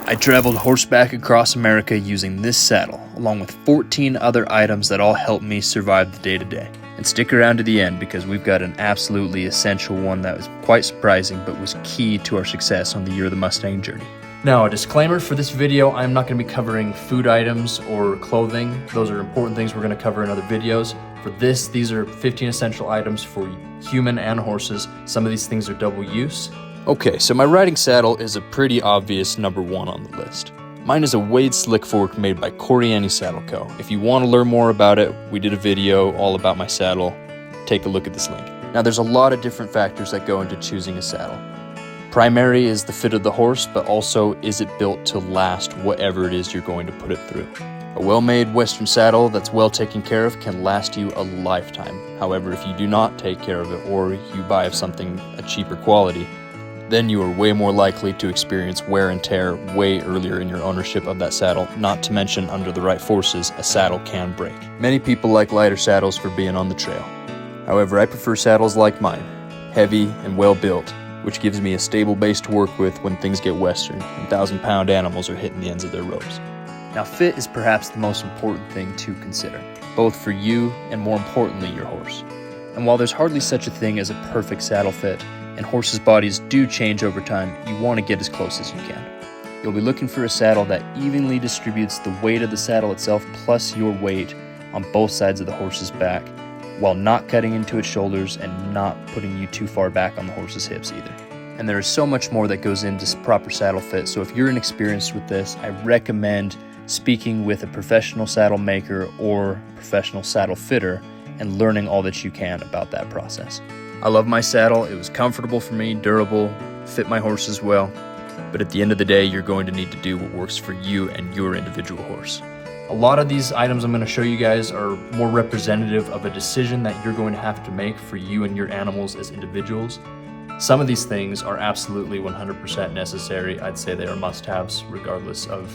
I traveled horseback across America using this saddle, along with 14 other items that all helped me survive the day-to-day. And stick around to the end because we've got an absolutely essential one that was quite surprising but was key to our success on the Year of the Mustang journey. Now, a disclaimer for this video, I'm not going to be covering food items or clothing. Those are important things we're going to cover in other videos. For this, these are 15 essential items for human and horses. Some of these things are double use. Okay, so my riding saddle is a pretty obvious number one on the list. Mine is a Wade Slick Fork made by Coriani Saddle Co. If you want to learn more about it, we did a video all about my saddle. Take a look at this link. Now, there's a lot of different factors that go into choosing a saddle. Primary is the fit of the horse, but also is it built to last whatever it is you're going to put it through. A well-made Western saddle that's well taken care of can last you a lifetime. However, if you do not take care of it or you buy something a cheaper quality, then you are way more likely to experience wear and tear way earlier in your ownership of that saddle, not to mention under the right forces, a saddle can break. Many people like lighter saddles for being on the trail. However, I prefer saddles like mine, heavy and well built, which gives me a stable base to work with when things get western and 1,000-pound animals are hitting the ends of their ropes. Now, fit is perhaps the most important thing to consider, both for you and more importantly, your horse. And while there's hardly such a thing as a perfect saddle fit, and horses' bodies do change over time, you want to get as close as you can. You'll be looking for a saddle that evenly distributes the weight of the saddle itself plus your weight on both sides of the horse's back, while not cutting into its shoulders and not putting you too far back on the horse's hips either. And there is so much more that goes into proper saddle fit, so if you're inexperienced with this, I recommend speaking with a professional saddle maker or professional saddle fitter and learning all that you can about that process. I love my saddle. It was comfortable for me, durable, fit my horses well, but at the end of the day, you're going to need to do what works for you and your individual horse. A lot of these items I'm going to show you guys are more representative of a decision that you're going to have to make for you and your animals as individuals. Some of these things are absolutely 100% necessary. I'd say they are must-haves regardless of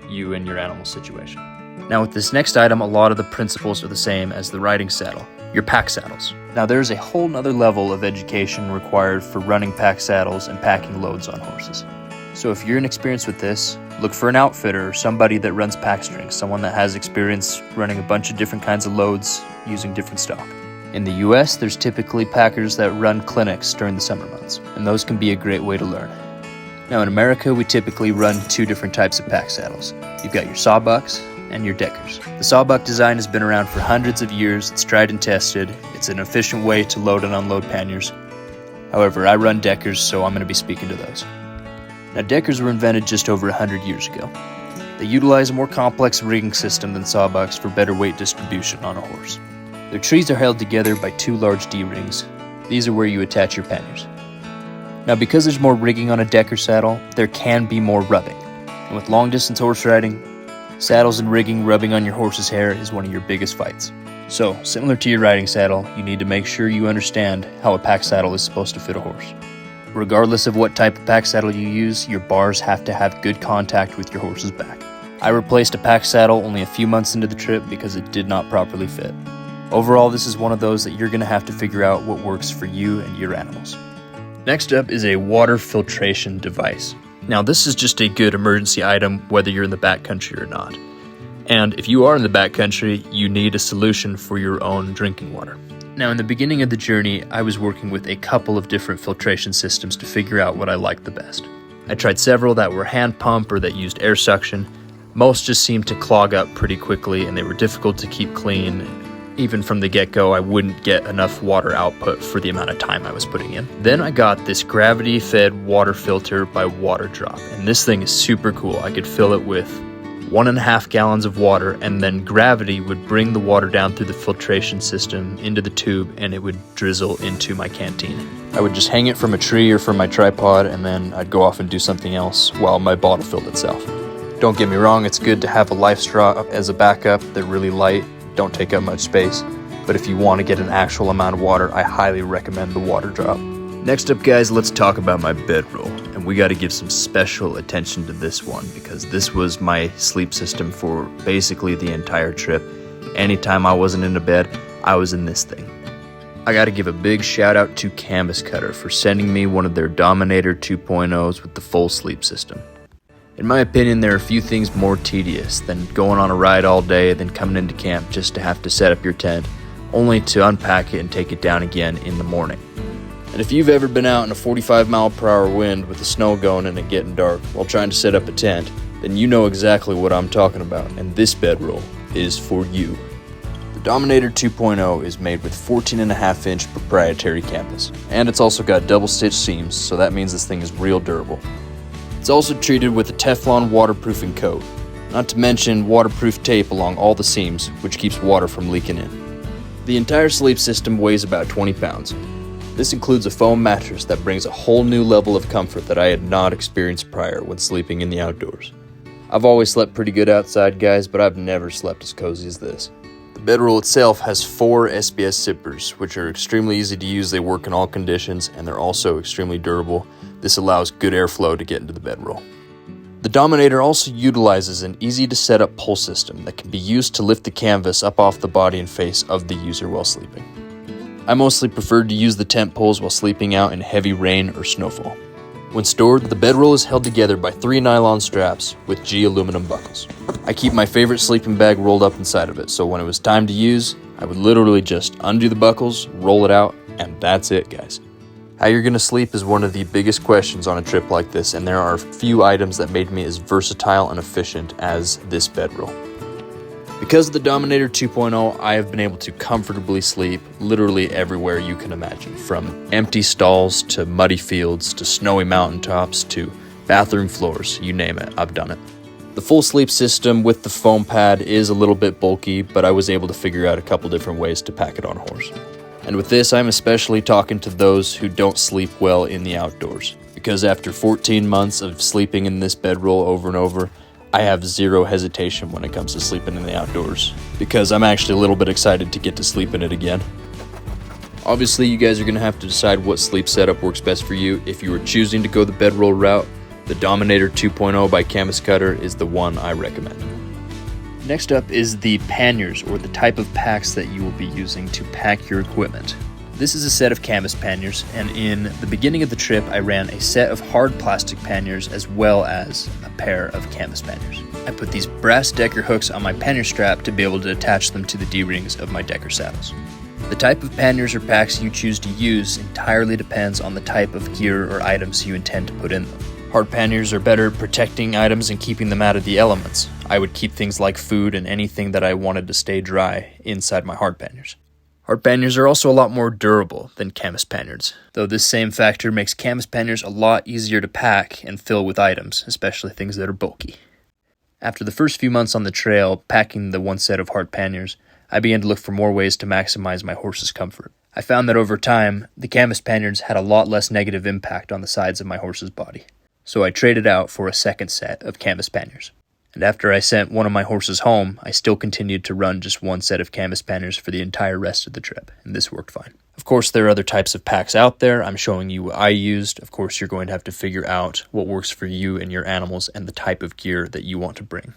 you and your animal situation. Now with this next item, a lot of the principles are the same as the riding saddle, your pack saddles. Now there's a whole nother level of education required for running pack saddles and packing loads on horses. So if you're inexperienced with this, look for an outfitter or somebody that runs pack strings, someone that has experience running a bunch of different kinds of loads using different stock. In the US, there's typically packers that run clinics during the summer months, and those can be a great way to learn. Now in America, we typically run two different types of pack saddles. You've got your sawbucks and your deckers. The sawbuck design has been around for hundreds of years. It's tried and tested. It's an efficient way to load and unload panniers. However, I run deckers, so I'm going to be speaking to those. Now, deckers were invented just over 100 years ago. They utilize a more complex rigging system than sawbucks for better weight distribution on a horse. Their trees are held together by two large D-rings. These are where you attach your panniers. Now, because there's more rigging on a decker saddle, there can be more rubbing. And with long-distance horse riding, saddles and rigging rubbing on your horse's hair is one of your biggest fights. So, similar to your riding saddle, you need to make sure you understand how a pack saddle is supposed to fit a horse. Regardless of what type of pack saddle you use, your bars have to have good contact with your horse's back. I replaced a pack saddle only a few months into the trip because it did not properly fit. Overall, this is one of those that you're going to have to figure out what works for you and your animals. Next up is a water filtration device. Now, this is just a good emergency item whether you're in the backcountry or not. And if you are in the backcountry, you need a solution for your own drinking water. Now, in the beginning of the journey, I was working with a couple of different filtration systems to figure out what I liked the best. I tried several that were hand pump or that used air suction. Most just seemed to clog up pretty quickly and they were difficult to keep clean. Even from the get-go, I wouldn't get enough water output for the amount of time I was putting in. Then I got this gravity-fed water filter by Water Drop, and this thing is super cool. I could fill it with 1.5 gallons of water, and then gravity would bring the water down through the filtration system into the tube, and it would drizzle into my canteen. I would just hang it from a tree or from my tripod, and then I'd go off and do something else while my bottle filled itself. Don't get me wrong, it's good to have a life straw as a backup. They're really light, don't take up much space, but if you want to get an actual amount of water, I highly recommend the Water Drop. Next up, guys, let's talk about my bedroll, and we got to give some special attention to this one because this was my sleep system for basically the entire trip. Anytime I wasn't in a bed, I was in this thing. I got to give a big shout out to Canvas Cutter for sending me one of their Dominator 2.0s with the full sleep system. In my opinion, there are few things more tedious than going on a ride all day, then coming into camp just to have to set up your tent, only to unpack it and take it down again in the morning. And if you've ever been out in a 45-mile-per-hour wind with the snow going and it getting dark while trying to set up a tent, then you know exactly what I'm talking about, and this bedroll is for you. The Dominator 2.0 is made with 14.5-inch proprietary canvas, and it's also got double-stitch seams, so that means this thing is real durable. It's also treated with a Teflon waterproofing coat, not to mention waterproof tape along all the seams, which keeps water from leaking in. The entire sleep system weighs about 20 pounds. This includes a foam mattress that brings a whole new level of comfort that I had not experienced prior when sleeping in the outdoors. I've always slept pretty good outside, guys, but I've never slept as cozy as this. The bedroll itself has 4 SBS zippers, which are extremely easy to use. They work in all conditions, and they're also extremely durable. This allows good airflow to get into the bedroll. The Dominator also utilizes an easy-to-set-up pull system that can be used to lift the canvas up off the body and face of the user while sleeping. I mostly preferred to use the tent poles while sleeping out in heavy rain or snowfall. When stored, the bedroll is held together by 3 nylon straps with G aluminum buckles. I keep my favorite sleeping bag rolled up inside of it, so when it was time to use, I would literally just undo the buckles, roll it out, and that's it, guys. How you're going to sleep is one of the biggest questions on a trip like this, and there are few items that made me as versatile and efficient as this bedroll. Because of the Dominator 2.0, I have been able to comfortably sleep literally everywhere you can imagine, from empty stalls to muddy fields to snowy mountaintops to bathroom floors, you name it, I've done it. The full sleep system with the foam pad is a little bit bulky, but I was able to figure out a couple different ways to pack it on a horse. And with this, I'm especially talking to those who don't sleep well in the outdoors, because after 14 months of sleeping in this bedroll over and over, I have zero hesitation when it comes to sleeping in the outdoors, because I'm actually a little bit excited to get to sleep in it again. Obviously, you guys are going to have to decide what sleep setup works best for you. If you are choosing to go the bedroll route, the Dominator 2.0 by Canvas Cutter is the one I recommend. Next up is the panniers, or the type of packs that you will be using to pack your equipment. This is a set of canvas panniers, and in the beginning of the trip I ran a set of hard plastic panniers as well as a pair of canvas panniers. I put these brass decker hooks on my pannier strap to be able to attach them to the D-rings of my decker saddles. The type of panniers or packs you choose to use entirely depends on the type of gear or items you intend to put in them. Hard panniers are better at protecting items and keeping them out of the elements. I would keep things like food and anything that I wanted to stay dry inside my hard panniers. Hard panniers are also a lot more durable than canvas panniers, though this same factor makes canvas panniers a lot easier to pack and fill with items, especially things that are bulky. After the first few months on the trail, packing the one set of hard panniers, I began to look for more ways to maximize my horse's comfort. I found that over time, the canvas panniers had a lot less negative impact on the sides of my horse's body, so I traded out for a second set of canvas panniers. And after I sent one of my horses home, I still continued to run just one set of canvas panniers for the entire rest of the trip, and this worked fine. Of course, there are other types of packs out there. I'm showing you what I used. Of course, you're going to have to figure out what works for you and your animals and the type of gear that you want to bring.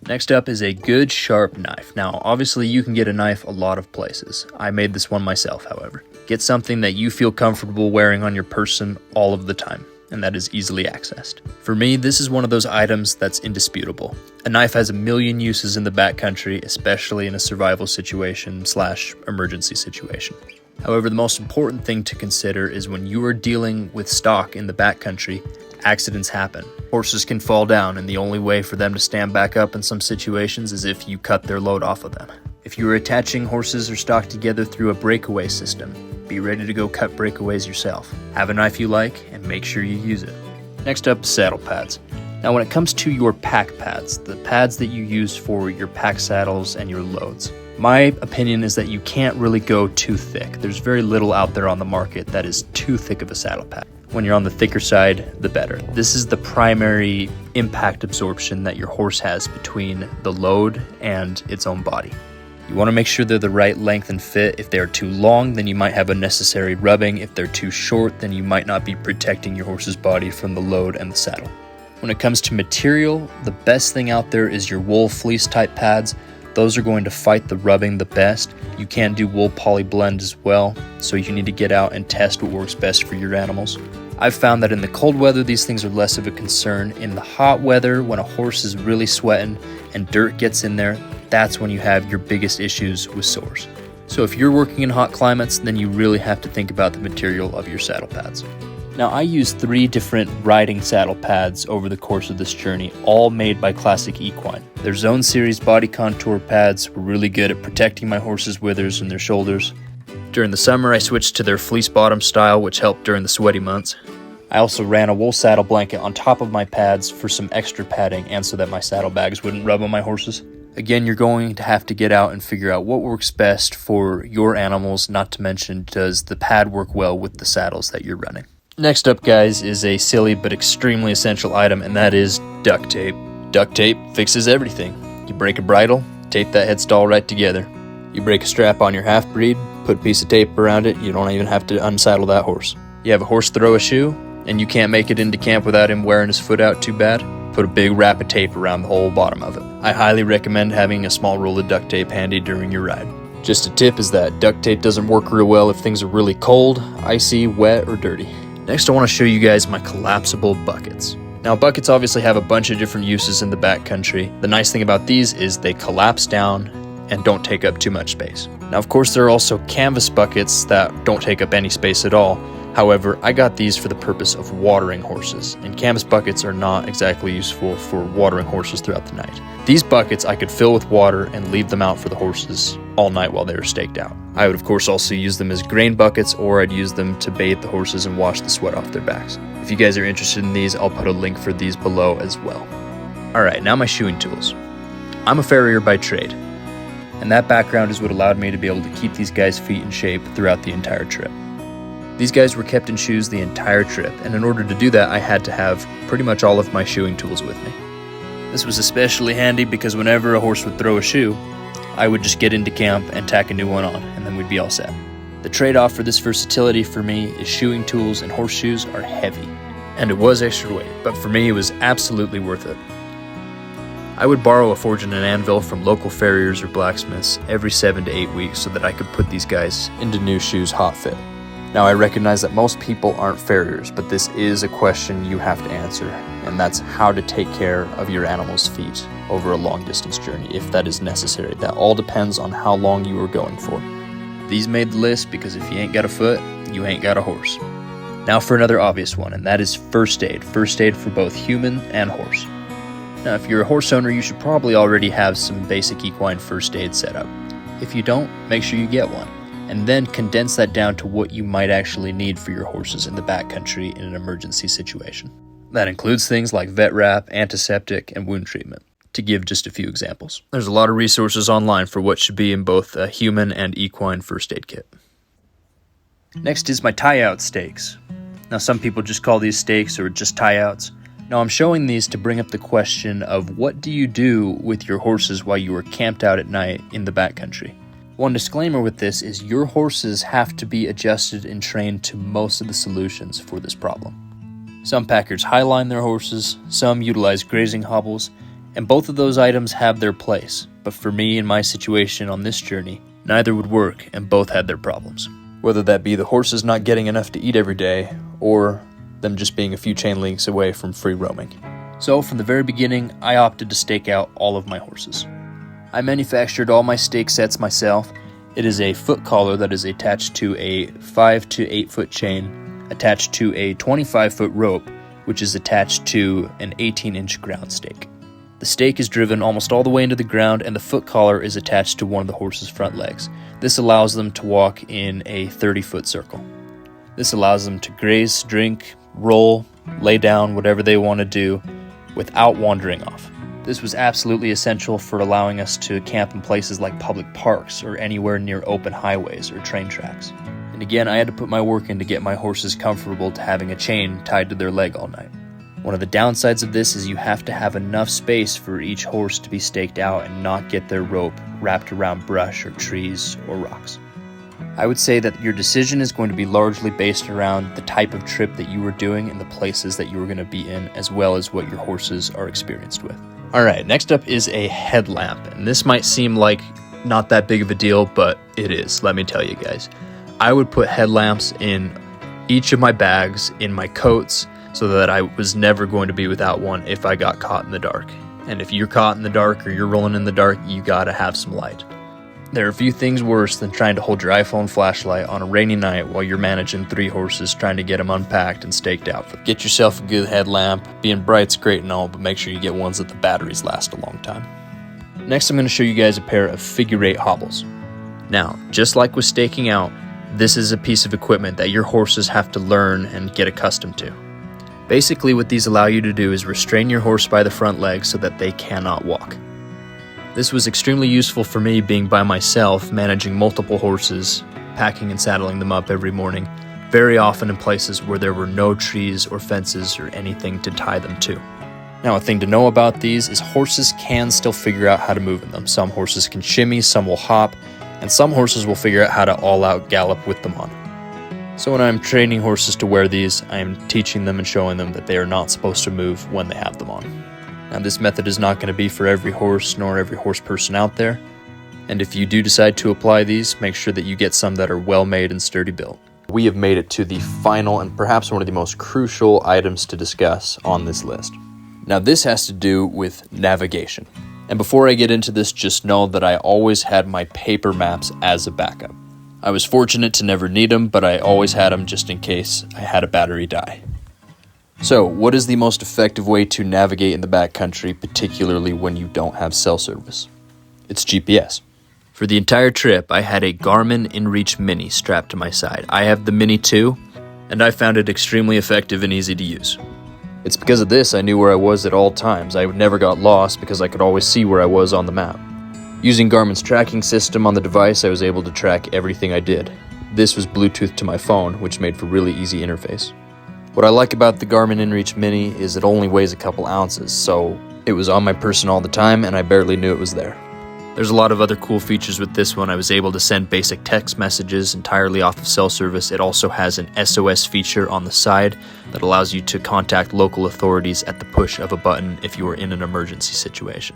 Next up is a good sharp knife. Now, obviously you can get a knife a lot of places. I made this one myself, however. Get something that you feel comfortable wearing on your person all of the time, and that is easily accessed. For me, this is one of those items that's indisputable. A knife has a million uses in the backcountry, especially in a survival situation / emergency situation. However, the most important thing to consider is when you are dealing with stock in the backcountry, accidents happen. Horses can fall down, and the only way for them to stand back up in some situations is if you cut their load off of them. If you are attaching horses or stock together through a breakaway system, be ready to go cut breakaways yourself. Have a knife you like, and make sure you use it. Next up, saddle pads. Now when it comes to your pack pads, the pads that you use for your pack saddles and your loads, my opinion is that you can't really go too thick. There's very little out there on the market that is too thick of a saddle pad. When you're on the thicker side, the better. This is the primary impact absorption that your horse has between the load and its own body. You want to make sure they're the right length and fit. If they're too long, then you might have unnecessary rubbing. If they're too short, then you might not be protecting your horse's body from the load and the saddle. When it comes to material, the best thing out there is your wool fleece type pads. Those are going to fight the rubbing the best. You can do wool poly blend as well, so you need to get out and test what works best for your animals. I've found that in the cold weather, these things are less of a concern. In the hot weather, when a horse is really sweating and dirt gets in there, that's when you have your biggest issues with sores. So if you're working in hot climates, then you really have to think about the material of your saddle pads. Now, I used 3 different riding saddle pads over the course of this journey, all made by Classic Equine. Their Zone Series body contour pads were really good at protecting my horse's withers and their shoulders. During the summer, I switched to their fleece bottom style, which helped during the sweaty months. I also ran a wool saddle blanket on top of my pads for some extra padding and so that my saddlebags wouldn't rub on my horses. Again, you're going to have to get out and figure out what works best for your animals, not to mention does the pad work well with the saddles that you're running. Next up, guys, is a silly but extremely essential item, and that is duct tape. Duct tape fixes everything. You break a bridle, tape that headstall right together. You break a strap on your half-breed, put a piece of tape around it, you don't even have to unsaddle that horse. You have a horse throw a shoe, and you can't make it into camp without him wearing his foot out too bad, put a big wrap of tape around the whole bottom of it. I highly recommend having a small roll of duct tape handy during your ride. Just a tip is that duct tape doesn't work real well if things are really cold, icy, wet, or dirty. Next, I want to show you guys my collapsible buckets. Now, buckets obviously have a bunch of different uses in the backcountry. The nice thing about these is they collapse down and don't take up too much space. Now, of course, there are also canvas buckets that don't take up any space at all. However, I got these for the purpose of watering horses, and canvas buckets are not exactly useful for watering horses throughout the night. These buckets I could fill with water and leave them out for the horses all night while they were staked out. I would of course also use them as grain buckets, or I'd use them to bathe the horses and wash the sweat off their backs. If you guys are interested in these, I'll put a link for these below as well. Alright, now my shoeing tools. I'm a farrier by trade, and that background is what allowed me to be able to keep these guys' feet in shape throughout the entire trip. These guys were kept in shoes the entire trip, and in order to do that, I had to have pretty much all of my shoeing tools with me. This was especially handy because whenever a horse would throw a shoe, I would just get into camp and tack a new one on, and then we'd be all set. The trade-off for this versatility for me is shoeing tools and horseshoes are heavy, and it was extra weight, but for me it was absolutely worth it. I would borrow a forge and an anvil from local farriers or blacksmiths every 7 to 8 weeks so that I could put these guys into new shoes hot fit. Now, I recognize that most people aren't farriers, but this is a question you have to answer, and that's how to take care of your animal's feet over a long distance journey, if that is necessary. That all depends on how long you are going for. These made the list because if you ain't got a foot, you ain't got a horse. Now for another obvious one, and that is first aid. First aid for both human and horse. Now, if you're a horse owner, you should probably already have some basic equine first aid set up. If you don't, make sure you get one, and then condense that down to what you might actually need for your horses in the backcountry in an emergency situation. That includes things like vet wrap, antiseptic, and wound treatment, to give just a few examples. There's a lot of resources online for what should be in both a human and equine first aid kit. Next is my tie-out stakes. Now, some people just call these stakes or just tie-outs. Now, I'm showing these to bring up the question of what do you do with your horses while you are camped out at night in the backcountry? One disclaimer with this is your horses have to be adjusted and trained to most of the solutions for this problem. Some packers highline their horses, some utilize grazing hobbles, and both of those items have their place. But for me, in my situation on this journey, neither would work and both had their problems. Whether that be the horses not getting enough to eat every day, or them just being a few chain links away from free roaming. So from the very beginning, I opted to stake out all of my horses. I manufactured all my stake sets myself. It is a foot collar that is attached to a 5 to 8 foot chain, attached to a 25-foot rope, which is attached to an 18-inch ground stake. The stake is driven almost all the way into the ground, and the foot collar is attached to one of the horse's front legs. This allows them to walk in a 30-foot circle. This allows them to graze, drink, roll, lay down, whatever they want to do, without wandering off. This was absolutely essential for allowing us to camp in places like public parks or anywhere near open highways or train tracks. And again, I had to put my work in to get my horses comfortable to having a chain tied to their leg all night. One of the downsides of this is you have to have enough space for each horse to be staked out and not get their rope wrapped around brush or trees or rocks. I would say that your decision is going to be largely based around the type of trip that you were doing and the places that you were going to be in, as well as what your horses are experienced with. Alright, next up is a headlamp, and this might seem like not that big of a deal, but it is, let me tell you guys. I would put headlamps in each of my bags in my coats so that I was never going to be without one if I got caught in the dark. And if you're caught in the dark or you're rolling in the dark, you gotta have some light. There are a few things worse than trying to hold your iPhone flashlight on a rainy night while you're managing 3 horses trying to get them unpacked and staked out. Get yourself a good headlamp. Being bright's great and all, but make sure you get ones that the batteries last a long time. Next, I'm going to show you guys a pair of figure 8 hobbles. Now, just like with staking out, this is a piece of equipment that your horses have to learn and get accustomed to. Basically, what these allow you to do is restrain your horse by the front legs so that they cannot walk. This was extremely useful for me being by myself, managing multiple horses, packing and saddling them up every morning, very often in places where there were no trees or fences or anything to tie them to. Now, a thing to know about these is horses can still figure out how to move in them. Some horses can shimmy, some will hop, and some horses will figure out how to all-out gallop with them on. So when I'm training horses to wear these, I am teaching them and showing them that they are not supposed to move when they have them on. Now, this method is not going to be for every horse nor every horse person out there, and if you do decide to apply these, make sure that you get some that are well made and sturdy built. We have made it to the final and perhaps one of the most crucial items to discuss on this list. Now, this has to do with navigation. And before I get into this, just know that I always had my paper maps as a backup. I was fortunate to never need them, but I always had them just in case I had a battery die. So, what is the most effective way to navigate in the backcountry, particularly when you don't have cell service? It's GPS. For the entire trip, I had a Garmin InReach Mini strapped to my side. I have the Mini too, and I found it extremely effective and easy to use. It's because of this I knew where I was at all times. I never got lost because I could always see where I was on the map. Using Garmin's tracking system on the device, I was able to track everything I did. This was Bluetooth to my phone, which made for really easy interface. What I like about the Garmin InReach Mini is it only weighs a couple ounces, so it was on my person all the time and I barely knew it was there. There's a lot of other cool features with this one. I was able to send basic text messages entirely off of cell service. It also has an SOS feature on the side that allows you to contact local authorities at the push of a button if you are in an emergency situation.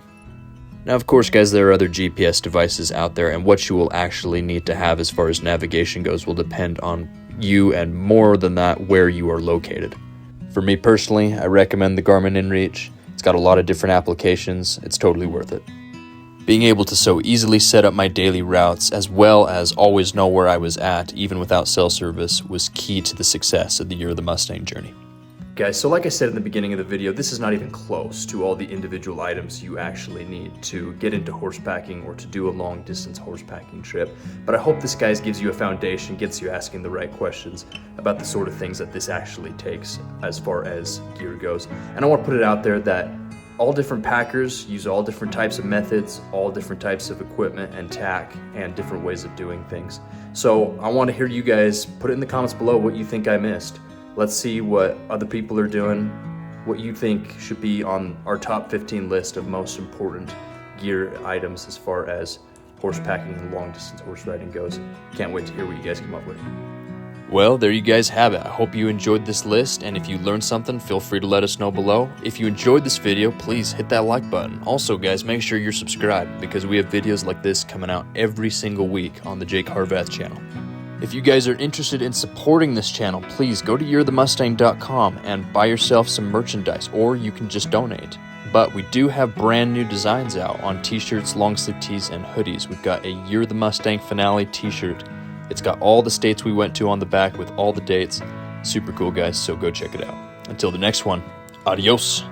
Now, of course, guys, there are other GPS devices out there, and what you will actually need to have as far as navigation goes will depend on you, and more than that, where you are located. For me personally, I recommend the Garmin InReach. It's got a lot of different applications. It's totally worth it. Being able to so easily set up my daily routes, as well as always know where I was at, even without cell service, was key to the success of the Year of the Mustang journey. Guys, so like I said in the beginning of the video, this is not even close to all the individual items you actually need to get into horsepacking or to do a long distance horsepacking trip. But I hope this, guys, gives you a foundation, gets you asking the right questions about the sort of things that this actually takes as far as gear goes. And I want to put it out there that all different packers use all different types of methods, all different types of equipment and tack, and different ways of doing things. So I want to hear you guys put it in the comments below what you think I missed. Let's see what other people are doing, what you think should be on our top 15 list of most important gear items as far as horsepacking and long distance horse riding goes. Can't wait to hear what you guys come up with. Well, there you guys have it. I hope you enjoyed this list, and if you learned something, feel free to let us know below. If you enjoyed this video, please hit that like button. Also, guys, make sure you're subscribed because we have videos like this coming out every single week on the Jake Harvath channel. If you guys are interested in supporting this channel, please go to you'rethemustang.com and buy yourself some merchandise, or you can just donate. But we do have brand new designs out on t-shirts, long sleeve tees, and hoodies. We've got a Year the Mustang finale t-shirt. It's got all the states we went to on the back with all the dates. Super cool, guys, so go check it out. Until the next one, adios.